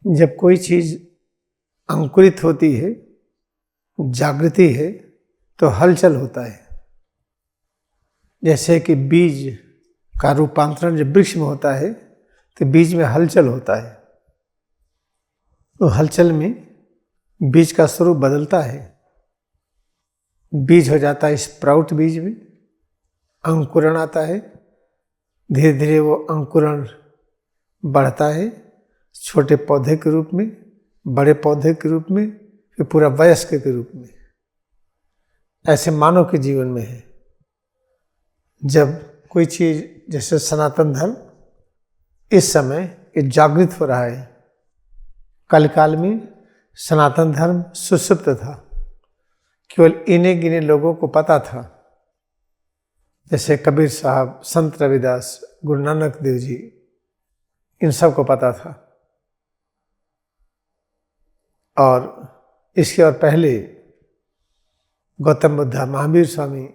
जब कोई चीज अंकुरित होती है, जागृति है, तो हलचल होता है। जैसे कि बीज का रूपांतरण जब वृक्ष में होता है तो बीज में हलचल होता है। तो हलचल में बीज का स्वरूप बदलता है। बीज हो जाता है स्प्राउट, बीज में अंकुरण आता है, धीरे धीरे वो अंकुरण बढ़ता है छोटे पौधे के रूप में, बड़े पौधे के रूप में, फिर पूरा वयस्क के रूप में। ऐसे मानव के जीवन में है। जब कोई चीज, जैसे सनातन धर्म इस समय ये जागृत हो रहा है। कल काल में सनातन धर्म सुषुप्त था, केवल इन्हें गिने लोगों को पता था। जैसे कबीर साहब, संत रविदास, गुरु नानक देव जी, इन सब को पता था। और इसके और पहले गौतम बुद्ध, महावीर स्वामी,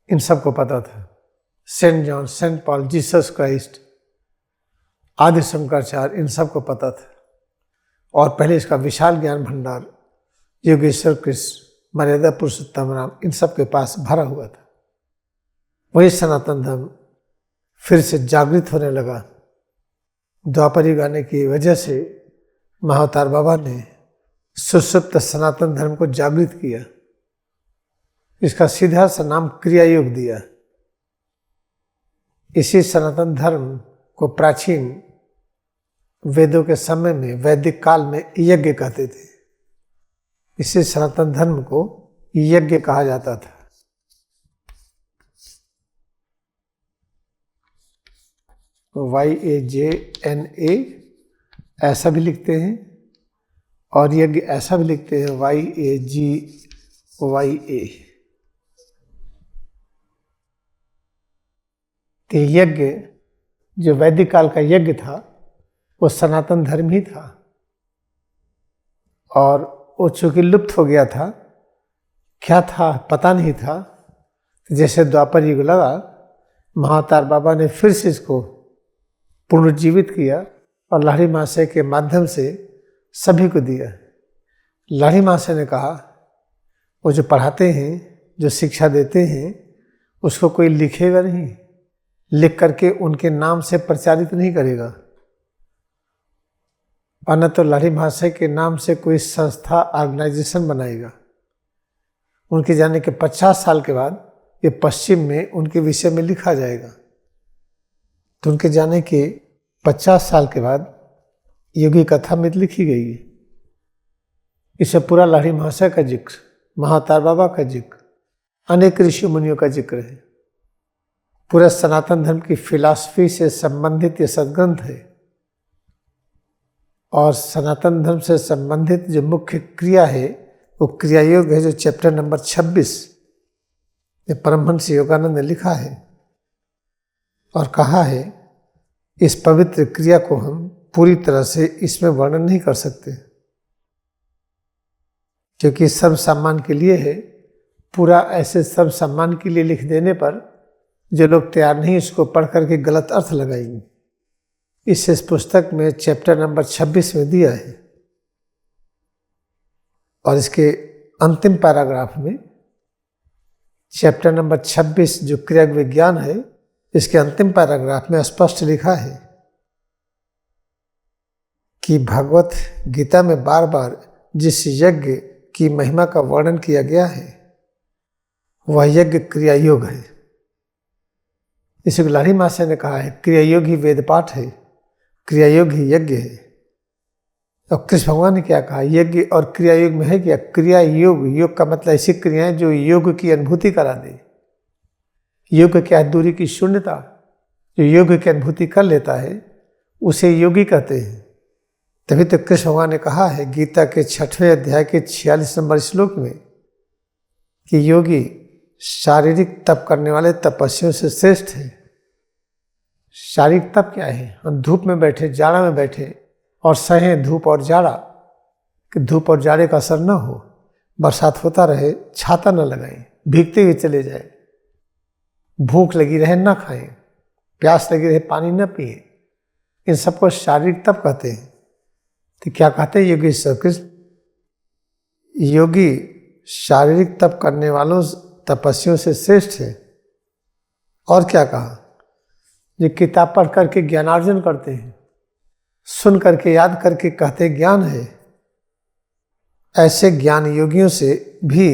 इन सब को पता था। Saint John, saint Paul, Jesus Christ, Adi Shankaracharya, इन सब को पता था। और पहले इसका विशाल ज्ञान भंडार योगेश्वर कृष्ण, मर्यादा पुरुषोत्तम राम, इन सब के पास भरा हुआ था। वही सनातन धर्म फिर से जागृत होने लगा। द्वापर युग आने की वजह से महाअवतार बाबा ने सुषुप्त सनातन धर्म को जागृत किया। इसका सीधा सा नाम क्रिया योग दिया। इसी सनातन धर्म को प्राचीन वेदों के समय में, वैदिक काल में यज्ञ कहते थे। इसी सनातन धर्म को यज्ञ कहा जाता था। YAJNA ऐसा भी लिखते हैं, और यज्ञ ऐसा भी लिखते हैं, YAGYA। तो यज्ञ जो वैदिक काल का यज्ञ था वो सनातन धर्म ही था, और वो चूंकि लुप्त हो गया था, क्या था पता नहीं था। जैसे द्वापर युग लगा, महाअवतार बाबा ने फिर से इसको पुनर्जीवित किया और लाहिड़ी महाशय के माध्यम से सभी को दिया। लाहिड़ी महाशय ने कहा, वो जो पढ़ाते हैं, जो शिक्षा देते हैं, उसको कोई लिखेगा नहीं, लिख करके उनके नाम से प्रचारित नहीं करेगा। और न तो लाहिड़ी महाशय के नाम से कोई संस्था, ऑर्गेनाइजेशन बनाएगा। उनके जाने के 50 साल के बाद ये पश्चिम में उनके विषय में लिखा जाएगा। तो उनके जाने के 50 साल के बाद योगी कथामृत लिखी गई है। इससे पूरा लाहिड़ी महाशय का जिक्र, महाअवतार बाबा का जिक्र, अनेक ऋषि मुनियों का जिक्र है। पूरा सनातन धर्म की फिलॉसफी से संबंधित ये सद्ग्रंथ है। और सनातन धर्म से संबंधित जो मुख्य क्रिया है वो क्रिया योग है, जो चैप्टर नंबर 26 परमहंस योगानंद ने लिखा है और कहा है, इस पवित्र क्रिया को हम पूरी तरह से इसमें वर्णन नहीं कर सकते, क्योंकि सर्व सम्मान के लिए है। पूरा ऐसे सर्व सम्मान के लिए लिख देने पर जो लोग तैयार नहीं, इसको पढ़ करके गलत अर्थ लगाएंगे। इस पुस्तक में चैप्टर नंबर 26 में दिया है, और इसके अंतिम पैराग्राफ में चैप्टर नंबर 26 जो क्रिया विज्ञान है, इसके अंतिम पैराग्राफ में स्पष्ट लिखा है कि भगवत गीता में बार बार जिस यज्ञ की महिमा का वर्णन किया गया है वह यज्ञ क्रिया योग है। इसे लाहिड़ी महाशय ने कहा है, क्रिया योग ही वेद पाठ है, क्रिया योग ही यज्ञ है। तो कृष्ण भगवान ने क्या कहा, यज्ञ और क्रिया योग में है क्या? क्रिया योग, योग का मतलब ऐसी क्रियाएं जो योग की अनुभूति करा दे। योग क्या है? दूरी की शून्यता। जो योग की अनुभूति कर लेता है उसे योगी कहते हैं। तभी तो कृष्ण भगवान ने कहा है गीता के 6वें अध्याय के 46 नंबर श्लोक में कि योगी शारीरिक तप करने वाले तपस्वियों से श्रेष्ठ है। शारीरिक तप क्या है? हम धूप में बैठे, जाड़ा में बैठे और सहें धूप और जाड़ा, कि धूप और जाड़े का असर न हो, बरसात होता रहे, छाता न लगाएं, भीगते हुए चले जाए, भूख लगी रहे न खाएं, प्यास लगी रहे पानी न पिए। इन सबको शारीरिक तप कहते हैं। तो क्या कहते हैं योगेश्वर कृष्ण? योगी शारीरिक तप करने वालों तपस्वियों से श्रेष्ठ है। और क्या कहा? जो किताब पढ़ करके ज्ञानार्जन करते हैं, सुन करके याद करके कहते ज्ञान है, ऐसे ज्ञान योगियों से भी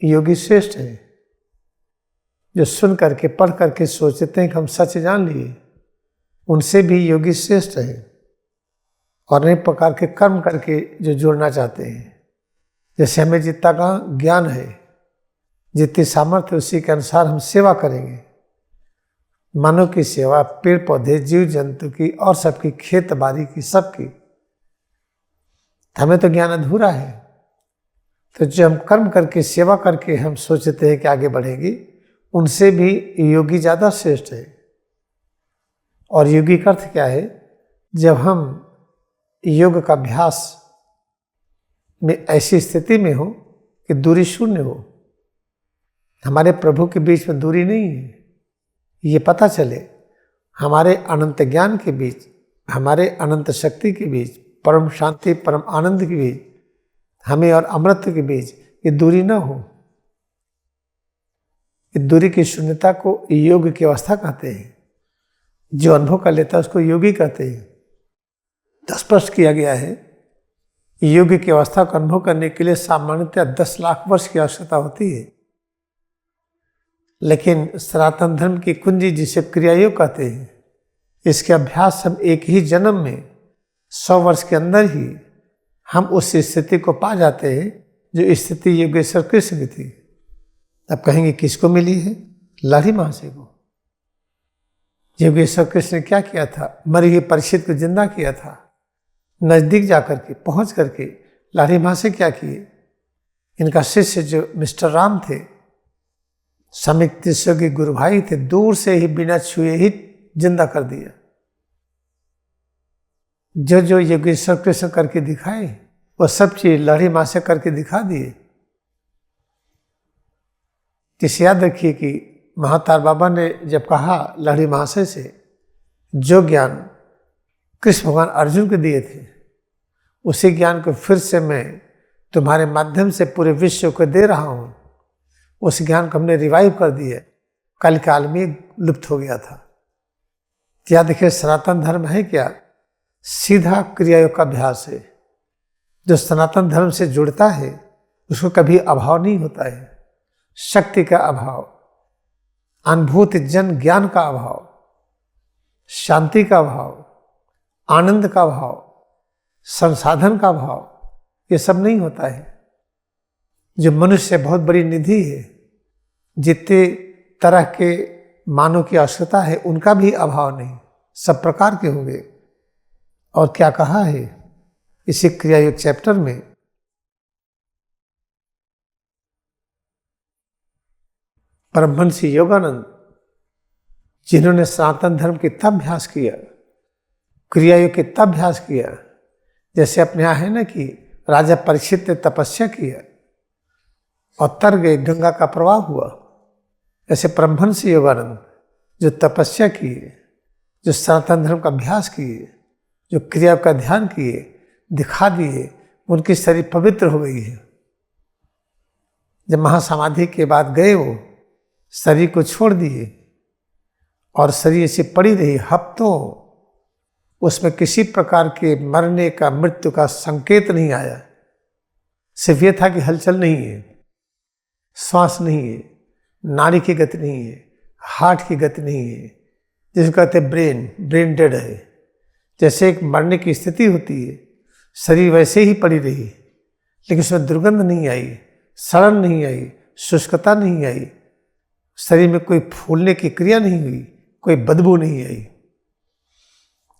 योगी श्रेष्ठ है। जो सुन करके पढ़ करके सोचते हैं कि हम सच जान लिए, उनसे भी योगी श्रेष्ठ है। और अनेक प्रकार के कर्म करके जो जुड़ना चाहते हैं, जैसे हमें जितना का ज्ञान है, जितनी सामर्थ्य उसी के अनुसार हम सेवा करेंगे। मानव की सेवा, पेड़ पौधे, जीव जंतु की और सबकी, खेत बाड़ी की, सबकी। हमें तो ज्ञान अधूरा है, तो जो हम कर्म करके सेवा करके हम सोचते हैं कि आगे बढ़ेंगे, उनसे भी योगी ज़्यादा श्रेष्ठ है। और योगी का अर्थ क्या है? जब हम योग का अभ्यास में ऐसी स्थिति में हो कि दूरी शून्य हो, हमारे प्रभु के बीच में दूरी नहीं है, ये पता चले, हमारे अनंत ज्ञान के बीच, हमारे अनंत शक्ति के बीच, परम शांति परम आनंद के बीच, हमें और अमृत के बीच ये दूरी ना हो। इस दूरी की शून्यता को योग की अवस्था कहते हैं। जो अनुभव कर लेता है उसको योगी कहते हैं। तो स्पष्ट किया गया है, योग की अवस्था को अनुभव करने के लिए सामान्यतः 10 लाख वर्ष की आवश्यकता होती है। लेकिन सनातन धर्म की कुंजी, जिसे क्रियायोग कहते हैं, इसके अभ्यास हम एक ही जन्म में 100 वर्ष के अंदर ही हम उस स्थिति को पा जाते हैं जो स्थिति योगेश्वर कृष्ण की थी। अब कहेंगे किसको मिली है? लाड़ी महाशय को। योगेश्वर कृष्ण ने क्या किया था? मरी हुई परीक्षित को जिंदा किया था। नजदीक जाकर के, पहुंच करके लाड़ी महाशय क्या किए? इनका शिष्य जो मिस्टर राम थे, समितिश्वर के गुरु भाई थे, दूर से ही बिना छुए ही जिंदा कर दिया। जो जो योगेश्वर कृष्ण करके दिखाए, वो सब चीज लाड़ी महाशय करके दिखा दिए। जिसे याद रखिए कि महातार बाबा ने जब कहा लाड़ी महाशय से, जो ज्ञान कृष्ण भगवान अर्जुन को दिए थे, उसी ज्ञान को फिर से मैं तुम्हारे माध्यम से पूरे विश्व को दे रहा हूं। उस ज्ञान को हमने रिवाइव कर दिया, कल काल में लुप्त हो गया था। क्या देखिए, सनातन धर्म है क्या? सीधा क्रियायोग का अभ्यास है। जो सनातन धर्म से जुड़ता है उसको कभी अभाव नहीं होता है। शक्ति का अभाव, अनुभूति जन ज्ञान का अभाव, शांति का अभाव, आनंद का अभाव, संसाधन का अभाव, ये सब नहीं होता है। जो मनुष्य बहुत बड़ी निधि है, जितने तरह के मानव की आवश्यकता है उनका भी अभाव नहीं, सब प्रकार के होंगे। और क्या कहा है इसी क्रियायोग चैप्टर में? परमहंस योगानंद, जिन्होंने सनातन धर्म की तब अभ्यास किया, क्रियायोग के तब अभ्यास किया, जैसे अपने यहाँ है ना कि राजा परीक्षित ने तपस्या किया और तर गए, गंगा का प्रवाह हुआ। ऐसे परमहंस योगानंद जो तपस्या किए, जो सनातन धर्म का अभ्यास किए, जो क्रिया का ध्यान किए, दिखा दिए, उनकी शरीर पवित्र हो गई है। जब महासमाधि के बाद गए, वो शरीर को छोड़ दिए और शरीर ऐसी पड़ी रही हफ्तों, उसमें किसी प्रकार के मरने का, मृत्यु का संकेत नहीं आया। सिर्फ ये था कि हलचल नहीं है, श्वास नहीं है, नाड़ी की गति नहीं है, हार्ट की गति नहीं है, जिसको कहते हैं ब्रेन डेड है। जैसे एक मरने की स्थिति होती है, शरीर वैसे ही पड़ी रही, लेकिन उसमें दुर्गंध नहीं आई, सड़न नहीं आई, शुष्कता नहीं आई, शरीर में कोई फूलने की क्रिया नहीं हुई, कोई बदबू नहीं आई।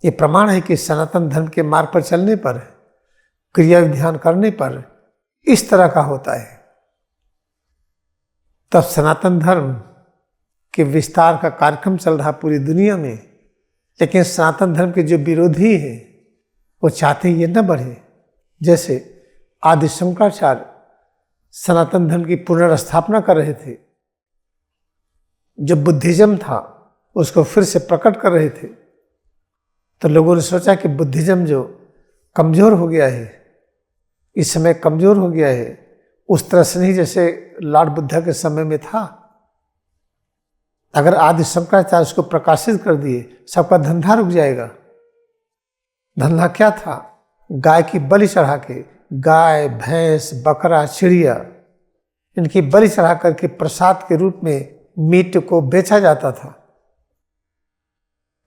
ये प्रमाण है कि सनातन धर्म के मार्ग पर चलने पर, क्रिया ध्यान करने पर इस तरह का होता है। तब सनातन धर्म के विस्तार का कार्यक्रम चल रहा पूरी दुनिया में, लेकिन सनातन धर्म के जो विरोधी हैं वो चाहते ये न बढ़े। जैसे आदि शंकराचार्य सनातन धर्म की पुनर्स्थापना कर रहे थे, जो बुद्धिज्म था उसको फिर से प्रकट कर रहे थे, तो लोगों ने सोचा कि बुद्धिज्म जो कमज़ोर हो गया है, इस समय कमज़ोर हो गया है, उस तरह से नहीं जैसे लॉर्ड बुद्धा के समय में था। अगर आदि शंकराचार्य उसको प्रकाशित कर दिए, सबका धंधा रुक जाएगा। धंधा क्या था? गाय की बलि चढ़ा के, गाय, भैंस, बकरा, चिड़िया, इनकी बलि चढ़ा करके प्रसाद के रूप में मीट को बेचा जाता था।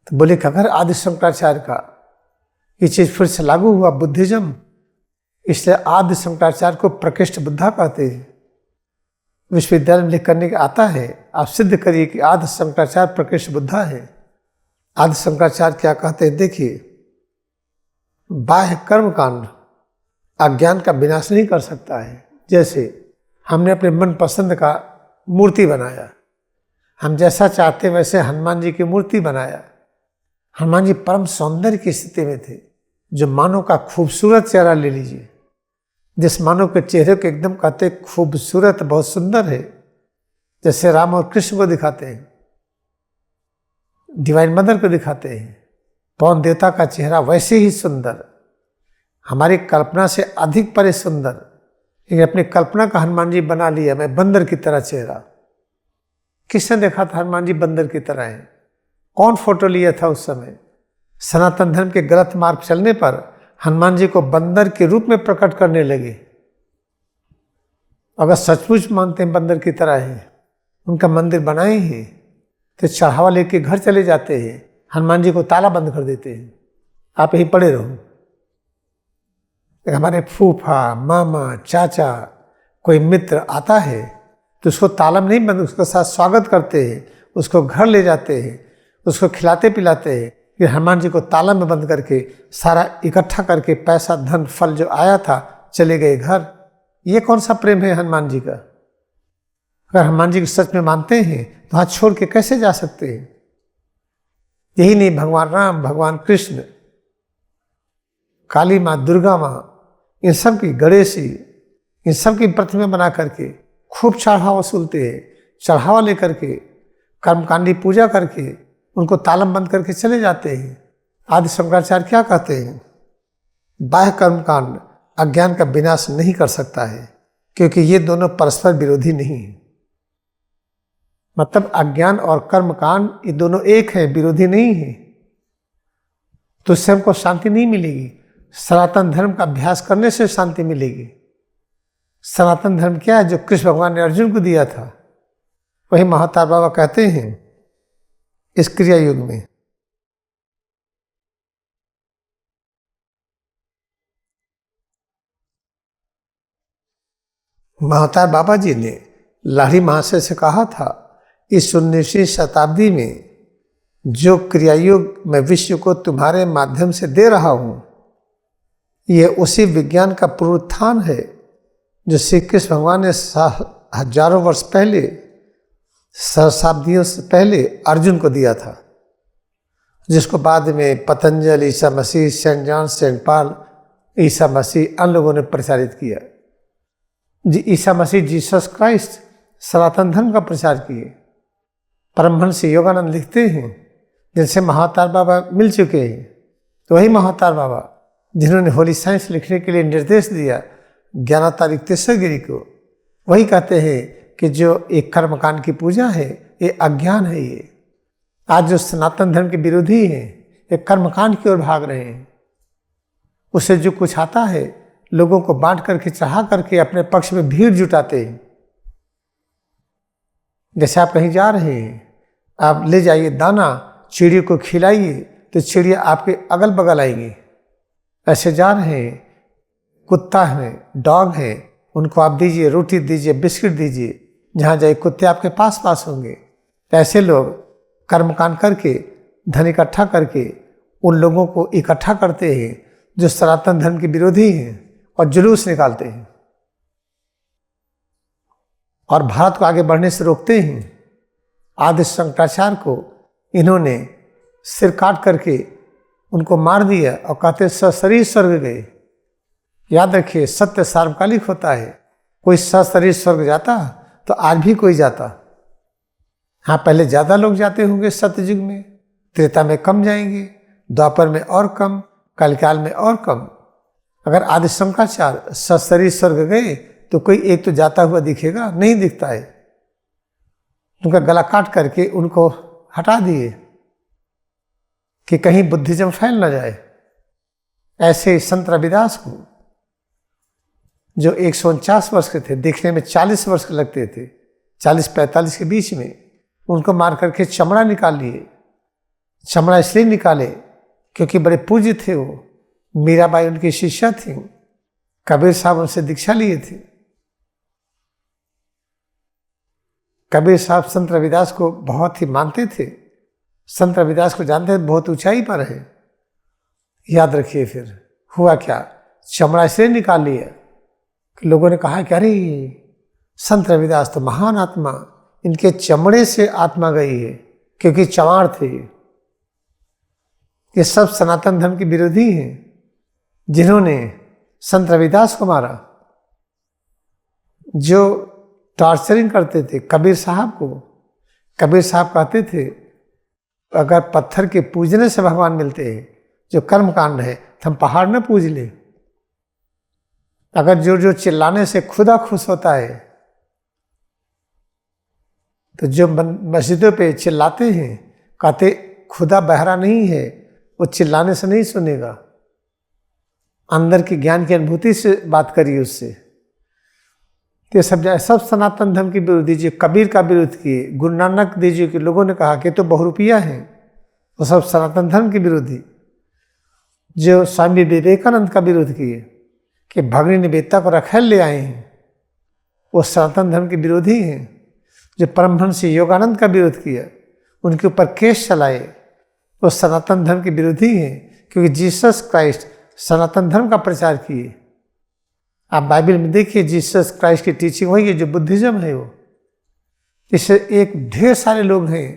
तो बोले कि अगर आदि शंकराचार्य का ये चीज फिर से लागू हुआ बुद्धिज्म, इसलिए आदि शंकराचार्य को प्रकृष्ट बुद्धा कहते हैं। विश्वविद्यालय में लिख करने का आता है, आप सिद्ध करिए कि आदि शंकराचार्य प्रकृष्ट बुद्धा है। आदि शंकराचार्य क्या कहते हैं? देखिए, बाह्य कर्म कांड अज्ञान का विनाश नहीं कर सकता है। जैसे हमने अपने मन पसंद का मूर्ति बनाया, हम जैसा चाहते वैसे हनुमान जी की मूर्ति बनाया। हनुमान जी परम सौंदर्य की स्थिति में थे। जो मानव का खूबसूरत चेहरा ले लीजिए, जिस मानव के चेहरे को एकदम कहते खूबसूरत, बहुत सुंदर है, जैसे राम और कृष्ण को दिखाते हैं, डिवाइन मदर को दिखाते हैं, पवन देवता का चेहरा वैसे ही सुंदर, हमारी कल्पना से अधिक परे सुंदर। लेकिन अपनी कल्पना का हनुमान जी बना लिया, मैं बंदर की तरह चेहरा। किसने देखा था हनुमान जी बंदर की तरह है? कौन फोटो लिया था उस समय? सनातन धर्म के गलत मार्ग चलने पर हनुमान जी को बंदर के रूप में प्रकट करने लगे। अगर सचमुच मानते हैं बंदर की तरह है, उनका मंदिर बनाए हैं, तो चढ़ावा लेके घर चले जाते हैं, हनुमान जी को ताला बंद कर देते हैं, आप यहीं पड़े रहो। हमारे फूफा, मामा, चाचा, कोई मित्र आता है तो उसको ताला में नहीं बंद, उसके साथ स्वागत करते हैं, उसको घर ले जाते हैं, उसको खिलाते पिलाते हैं। फिर हनुमान जी को ताला में बंद करके सारा इकट्ठा करके पैसा, धन, फल जो आया था चले गए घर। ये कौन सा प्रेम है हनुमान जी का? अगर हनुमान जी को सच में मानते हैं तो हाथ छोड़ के कैसे जा सकते हैं? यही नहीं, भगवान राम, भगवान कृष्ण, काली माँ, दुर्गा माँ, इन सब की, गणेश जी, इन सब की प्रतिमा बना करके खूब चढ़ावा वसूलते हैं। चढ़ावा लेकर के कर्मकांडी पूजा करके उनको तालम बंद करके चले जाते हैं। आदि शंकराचार्य क्या कहते हैं? बाह्य कर्मकांड अज्ञान का विनाश नहीं कर सकता है, क्योंकि ये दोनों परस्पर विरोधी नहीं है। मतलब अज्ञान और कर्मकांड ये दोनों एक है, विरोधी नहीं है। तो इससे हमको शांति नहीं मिलेगी। सनातन धर्म का अभ्यास करने से शांति मिलेगी। सनातन धर्म क्या है? जो कृष्ण भगवान ने अर्जुन को दिया था, वही महातार बाबा कहते हैं इस क्रिया युग में। महातार बाबा जी ने लाहिड़ी महाशय से कहा था, इस 19वीं शताब्दी में जो क्रिया युग मैं विश्व को तुम्हारे माध्यम से दे रहा हूं, यह उसी विज्ञान का पुनरुत्थान है जो श्री कृष्ण भगवान ने हजारों वर्ष पहले, सहस्राब्दियों से पहले अर्जुन को दिया था, जिसको बाद में Patanjali, Isa Masih, Saint John, saint Paul, Isa Masih, अन्य लोगों ने प्रचारित किया। ईसा मसीह, जीसस क्राइस्ट, सनातन धर्म का प्रचार किए। परमहंस योगानंद लिखते हैं, जिनसे महातार बाबा मिल चुके हैं, तो वही महातार बाबा जिन्होंने होली साइंस लिखने के लिए निर्देश दिया ज्ञानावतार गिरी को, वही कहते हैं कि जो एक कर्मकांड की पूजा है ये अज्ञान है। ये आज जो सनातन धर्म के विरोधी हैं, ये कर्मकांड की ओर भाग रहे हैं। उससे जो कुछ आता है लोगों को बांट करके, चढ़ा करके अपने पक्ष में भीड़ जुटाते हैं। जैसे आप कहीं जा रहे हैं, आप ले जाइए दाना, चिड़ियों को खिलाइए तो चिड़िया आपके अगल बगल आएंगी। ऐसे जा रहे हैं, कुत्ता है, डॉग है, उनको आप दीजिए, रोटी दीजिए, बिस्किट दीजिए, जहाँ जाए कुत्ते आपके पास पास होंगे। ऐसे लोग कर्मकांड करके, धन इकट्ठा करके उन लोगों को इकट्ठा करते हैं जो सनातन धर्म के विरोधी हैं और जुलूस निकालते हैं और भारत को आगे बढ़ने से रोकते हैं। आदि शंकराचार्य को इन्होंने सिर काट करके उनको मार दिया और कहते सशरीर स्वर्ग गए। याद रखिए, सत्य सार्वकालिक होता है। कोई सशरीर स्वर्ग जाता तो आज भी कोई जाता। हाँ, पहले ज़्यादा लोग जाते होंगे सत्ययुग में, त्रेता में कम जाएंगे, द्वापर में और कम, कलिकाल में और कम। अगर आदि शंकराचार्य सशरीर स्वर्ग गए तो कोई एक तो जाता हुआ दिखेगा, नहीं दिखता है। उनका गला काट करके उनको हटा दिए कि कहीं बुद्धिज्म फैल ना जाए। ऐसे ही संत रविदास को, जो 149 वर्ष के थे, दिखने में 40 वर्ष के लगते थे, 40-45 के बीच में, उनको मार करके चमड़ा निकाल लिए। चमड़ा इसलिए निकाले क्योंकि बड़े पूज्य थे वो। मीराबाई उनकी शिष्या थी, कबीर साहब उनसे दीक्षा लिए थे। कबीर साहब संत रविदास को बहुत ही मानते थे, संत रविदास को जानते थे बहुत ऊंचाई पर है। याद रखिए फिर हुआ क्या, चमड़ा इसलिए निकाल लिया कि लोगों ने कहा कि अरे संत रविदास तो महान आत्मा, इनके चमड़े से आत्मा गई है, क्योंकि चमार थे। ये सब सनातन धर्म के विरोधी हैं जिन्होंने संत रविदास को मारा, जो टॉर्चरिंग करते थे कबीर साहब को। कबीर साहब कहते थे अगर पत्थर के पूजने से भगवान मिलते हैं, जो कर्म कांड है, तो हम पहाड़ न पूज ले। अगर जो जो चिल्लाने से खुदा खुश होता है, तो जो मस्जिदों पे चिल्लाते हैं, कहते खुदा बहरा नहीं है, वो चिल्लाने से नहीं सुनेगा, अंदर की ज्ञान की अनुभूति से बात करिए उससे। तो सब सनातन धर्म की विरोधी, जो कबीर का विरोध किए, गुरु नानक देव जी के लोगों ने कहा कि तो बहुरूपिया है, वो सब सनातन धर्म के विरोधी। जो स्वामी विवेकानंद का विरोध किए कि भगनी निवेदिता को रखेल ले आए हैं, वो सनातन धर्म के विरोधी हैं। जो परमहंस योगानंद का विरोध किया, उनके ऊपर केस चलाए, वो सनातन धर्म के विरोधी हैं, क्योंकि जीसस क्राइस्ट सनातन धर्म का प्रचार किए। आप बाइबल में देखिए जीसस क्राइस्ट की टीचिंग वही है जो बुद्धिज्म है। वो इससे एक ढेर सारे लोग हैं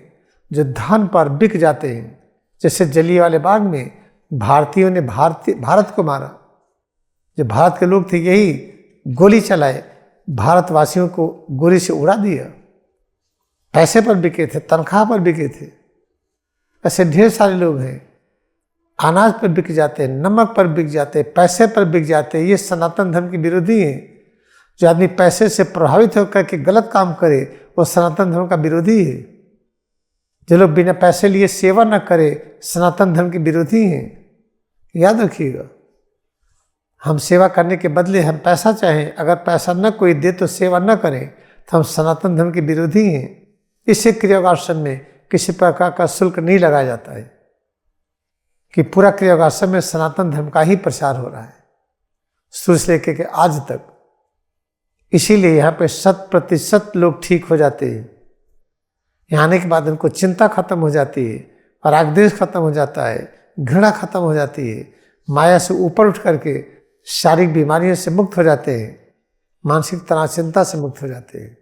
जो धन पर बिक जाते हैं। जैसे जलियांवाला बाग में भारतीयों ने भारत को मारा, जो भारत के लोग थे यही गोली चलाए, भारतवासियों को गोली से उड़ा दिया। पैसे पर बिके थे, तनख्वाह पर बिके थे। ऐसे ढेर सारे लोग हैं, अनाज पर बिक जाते हैं, नमक पर बिक जाते हैं, पैसे पर बिक जाते हैं। ये सनातन धर्म के विरोधी हैं। जो आदमी पैसे से प्रभावित होकर के गलत काम करे, वो सनातन धर्म का विरोधी है। जो लोग बिना पैसे लिए सेवा न करे, सनातन धर्म के विरोधी हैं। याद रखिएगा, हम सेवा करने के बदले हम पैसा चाहें, अगर पैसा न कोई दे तो सेवा न करें, तो हम सनातन धर्म के विरोधी हैं। इससे क्रियागाश्रम में किसी प्रकार का शुल्क नहीं लगाया जाता है, कि पूरा क्रियागाश्रम में सनातन धर्म का ही प्रचार हो रहा है शुरू से लेकर के आज तक। इसीलिए यहाँ पे 100% लोग ठीक हो जाते हैं। यहाँ आने के बाद उनको चिंता खत्म हो जाती है, और रागद्वेष खत्म हो जाता है, घृणा खत्म हो जाती है, माया से ऊपर उठ करके शारीरिक बीमारियों से मुक्त हो जाते हैं, मानसिक तनाव चिंता से मुक्त हो जाते हैं।